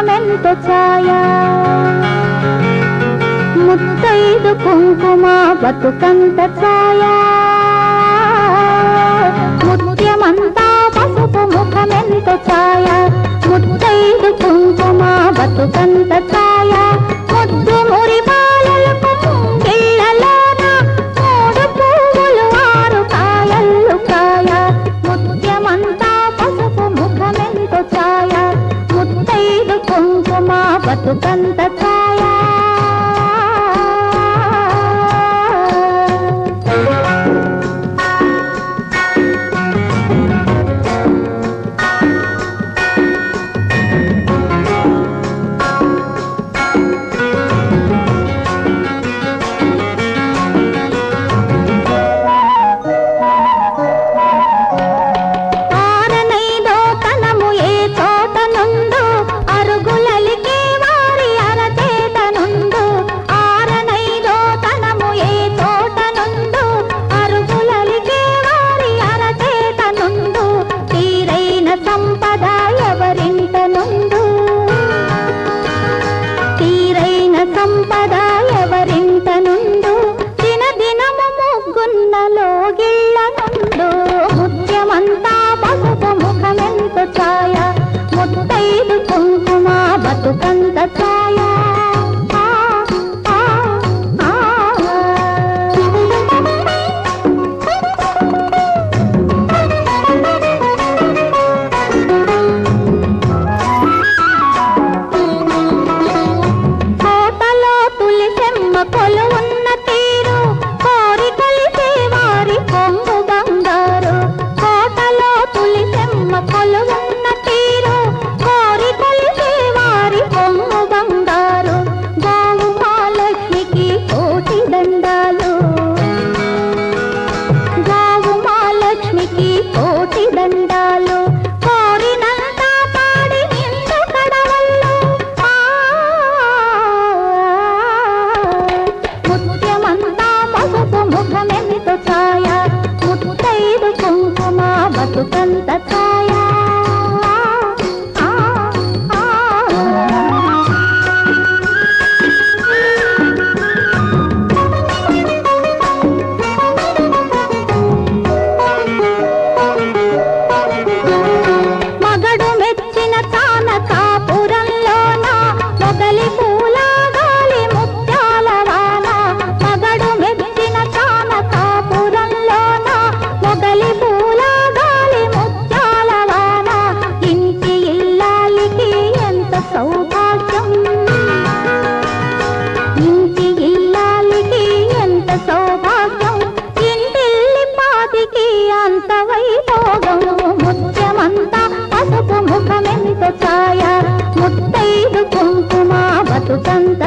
ముఖమెంతో ఛాయ ముత్తైదు కుంకుమ బతుకంత ఛాయ ముత్యమంతా పసుపు ముఖమెంతో ఛాయ ముత్తైదు కుంకుమ బతుకంత ఛాయ ముద్దు మురి బాలలకు ముంగిళ్ళలోన మూడు పువ్వులు ఆరు కాయల్లు కాయ ముత్యమంతా పసుపు ముఖమెంతో ఛాయ ముత్తైదు కుంకుమ బతుకంత ఛాయ ముత్యమంతా పసుపు ముఖమెంతో ఛాయ ముత్తైదు కుంకుమ బతుకంత ఛాయ కోటలో తులసెమ్మ కొలువున్న తీరు కోరి కలిసే వారి కొంగు బంగారు కోటలో తులసెమ్మ కొలువున్న తీరు కోరి కలిసే వారి కొంగు బంగారు గోవు మహాలక్ష్మికి కోటి దండాలు గోవు మహాలక్ష్మికి కోటి దండాలు కోరినంత పాడి నిండు కడవల్లో ముత్యమంతా పసుపు ముఖమెంతో ఛాయ ముత్తైదు కుంకుమ బతుకంత ఛాయ మగడు మెచ్చిన కానకాపురంలోన మొగలి పూల గాలి ముత్యాల వాన మగడు మెచ్చిన కానకాపురంలోన మొగలి పూల గాలి ముత్యాల వాన ఇంటి ఇల్లాలికి ఎంత సౌభాగ్యం ఇంటి ఇల్లాలికి ఎంత సౌభాగ్యం ఇంటిల్లి పాతికి అంత వైభోగం ముత్యమంతా పసుపు ముఖమెంతో ఛాయ ముత్తైదు కుంకుమ బతుకంత